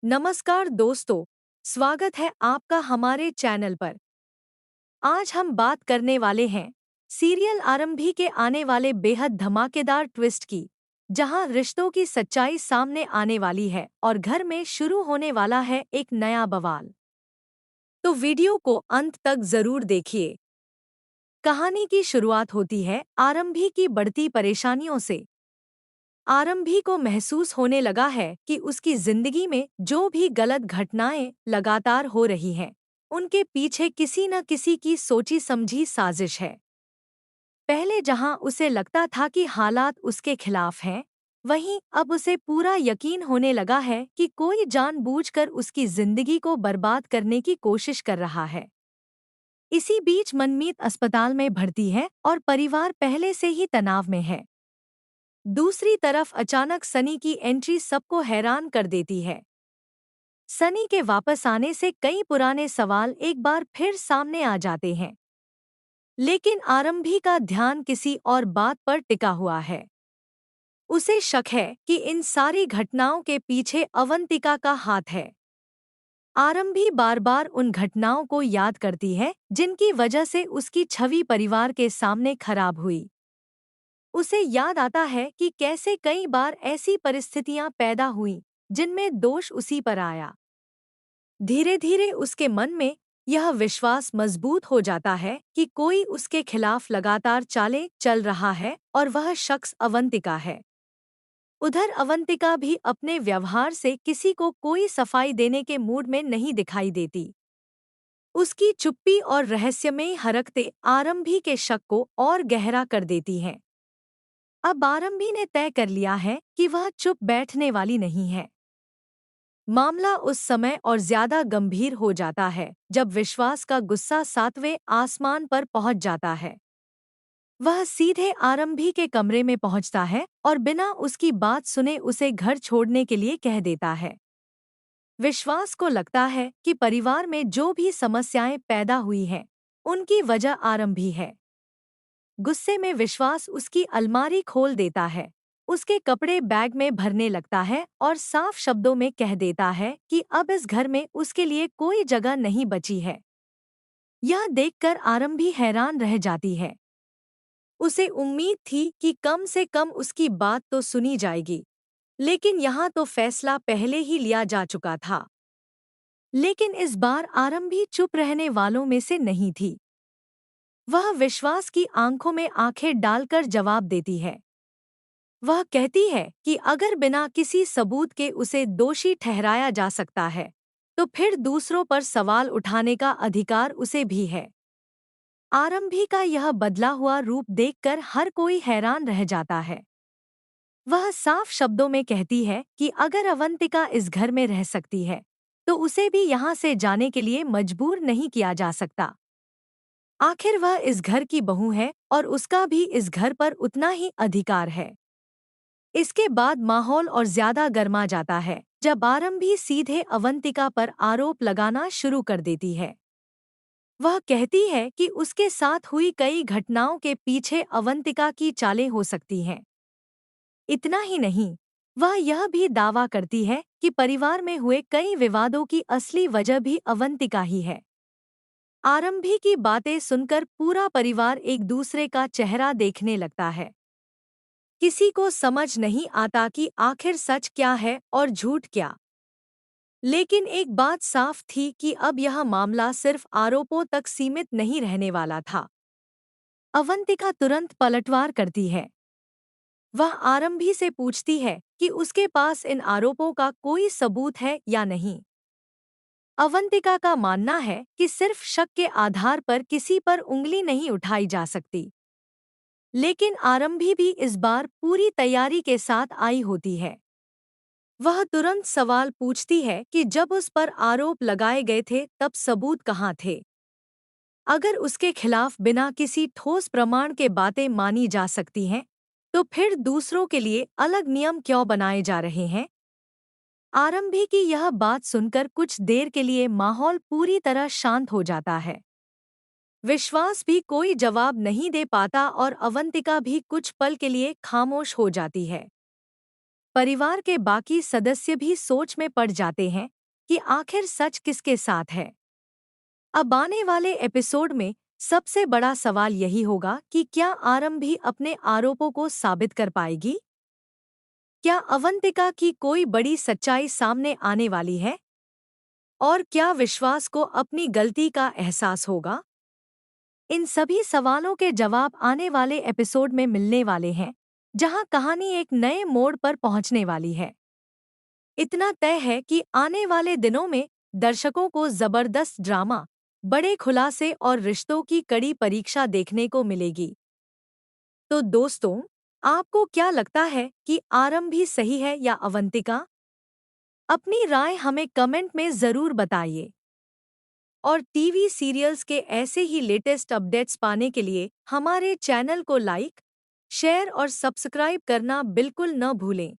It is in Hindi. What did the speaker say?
नमस्कार दोस्तों, स्वागत है आपका हमारे चैनल पर। आज हम बात करने वाले हैं सीरियल आरंभी के आने वाले बेहद धमाकेदार ट्विस्ट की, जहां रिश्तों की सच्चाई सामने आने वाली है और घर में शुरू होने वाला है एक नया बवाल। तो वीडियो को अंत तक जरूर देखिए। कहानी की शुरुआत होती है आरंभी की बढ़ती परेशानियों से। आरंभी को महसूस होने लगा है कि उसकी जिंदगी में जो भी गलत घटनाएं लगातार हो रही हैं, उनके पीछे किसी न किसी की सोची समझी साजिश है। पहले जहां उसे लगता था कि हालात उसके खिलाफ हैं, वहीं अब उसे पूरा यकीन होने लगा है कि कोई जानबूझकर उसकी जिंदगी को बर्बाद करने की कोशिश कर रहा है। इसी बीच मनमीत अस्पताल में भर्ती है और परिवार पहले से ही तनाव में है। दूसरी तरफ अचानक सनी की एंट्री सबको हैरान कर देती है। सनी के वापस आने से कई पुराने सवाल एक बार फिर सामने आ जाते हैं, लेकिन आरंभी का ध्यान किसी और बात पर टिका हुआ है। उसे शक है कि इन सारी घटनाओं के पीछे अवंतिका का हाथ है। आरंभी बार बार उन घटनाओं को याद करती है जिनकी वजह से उसकी छवि परिवार के सामने खराब हुई। उसे याद आता है कि कैसे कई बार ऐसी परिस्थितियां पैदा हुईं जिनमें दोष उसी पर आया। धीरे धीरे उसके मन में यह विश्वास मजबूत हो जाता है कि कोई उसके खिलाफ लगातार चालें चल रहा है और वह शख्स अवंतिका है। उधर अवंतिका भी अपने व्यवहार से किसी को कोई सफाई देने के मूड में नहीं दिखाई देती। उसकी चुप्पी और रहस्यमयी हरकतें आरंभी के शक को और गहरा कर देती हैं। अब आरंभी ने तय कर लिया है कि वह चुप बैठने वाली नहीं है। मामला उस समय और ज्यादा गंभीर हो जाता है जब विश्वास का गुस्सा सातवें आसमान पर पहुंच जाता है। वह सीधे आरंभी के कमरे में पहुंचता है और बिना उसकी बात सुने उसे घर छोड़ने के लिए कह देता है। विश्वास को लगता है कि परिवार में जो भी समस्याएं पैदा हुई हैं, उनकी वजह आरंभी है। गुस्से में विश्वास उसकी अलमारी खोल देता है, उसके कपड़े बैग में भरने लगता है और साफ शब्दों में कह देता है कि अब इस घर में उसके लिए कोई जगह नहीं बची है। यह देखकर आरंभी हैरान रह जाती है। उसे उम्मीद थी कि कम से कम उसकी बात तो सुनी जाएगी, लेकिन यहाँ तो फैसला पहले ही लिया जा चुका था। लेकिन इस बार आरंभी चुप रहने वालों में से नहीं थी। वह विश्वास की आंखों में आंखें डालकर जवाब देती है। वह कहती है कि अगर बिना किसी सबूत के उसे दोषी ठहराया जा सकता है, तो फिर दूसरों पर सवाल उठाने का अधिकार उसे भी है। आरंभी का यह बदला हुआ रूप देखकर हर कोई हैरान रह जाता है। वह साफ शब्दों में कहती है कि अगर अवंतिका इस घर में रह सकती है, तो उसे भी यहाँ से जाने के लिए मजबूर नहीं किया जा सकता। आखिर वह इस घर की बहू है और उसका भी इस घर पर उतना ही अधिकार है। इसके बाद माहौल और ज्यादा गर्मा जाता है जब आरंभी सीधे अवंतिका पर आरोप लगाना शुरू कर देती है। वह कहती है कि उसके साथ हुई कई घटनाओं के पीछे अवंतिका की चालें हो सकती हैं। इतना ही नहीं, वह यह भी दावा करती है कि परिवार में हुए कई विवादों की असली वजह भी अवंतिका ही है। आरंभी की बातें सुनकर पूरा परिवार एक दूसरे का चेहरा देखने लगता है। किसी को समझ नहीं आता कि आखिर सच क्या है और झूठ क्या। लेकिन एक बात साफ थी कि अब यह मामला सिर्फ आरोपों तक सीमित नहीं रहने वाला था। अवंतिका तुरंत पलटवार करती है। वह आरंभी से पूछती है कि उसके पास इन आरोपों का कोई सबूत है या नहीं। अवंतिका का मानना है कि सिर्फ शक के आधार पर किसी पर उंगली नहीं उठाई जा सकती। लेकिन आरंभी भी इस बार पूरी तैयारी के साथ आई होती है। वह तुरंत सवाल पूछती है कि जब उस पर आरोप लगाए गए थे तब सबूत कहाँ थे। अगर उसके खिलाफ बिना किसी ठोस प्रमाण के बातें मानी जा सकती हैं, तो फिर दूसरों के लिए अलग नियम क्यों बनाए जा रहे हैं। आरंभी की यह बात सुनकर कुछ देर के लिए माहौल पूरी तरह शांत हो जाता है। विश्वास भी कोई जवाब नहीं दे पाता और अवंतिका भी कुछ पल के लिए खामोश हो जाती है। परिवार के बाकी सदस्य भी सोच में पड़ जाते हैं कि आखिर सच किसके साथ है। अब आने वाले एपिसोड में सबसे बड़ा सवाल यही होगा कि क्या आरंभी अपने आरोपों को साबित कर पाएगी? क्या अवंतिका की कोई बड़ी सच्चाई सामने आने वाली है? और क्या विश्वास को अपनी गलती का एहसास होगा? इन सभी सवालों के जवाब आने वाले एपिसोड में मिलने वाले हैं, जहां कहानी एक नए मोड़ पर पहुंचने वाली है। इतना तय है कि आने वाले दिनों में दर्शकों को जबरदस्त ड्रामा, बड़े खुलासे और रिश्तों की कड़ी परीक्षा देखने को मिलेगी। तो दोस्तों, आपको क्या लगता है कि आरंभी सही है या अवंतिका? अपनी राय हमें कमेंट में ज़रूर बताइए। और टीवी सीरियल्स के ऐसे ही लेटेस्ट अपडेट्स पाने के लिए हमारे चैनल को लाइक, शेयर और सब्सक्राइब करना बिल्कुल न भूलें।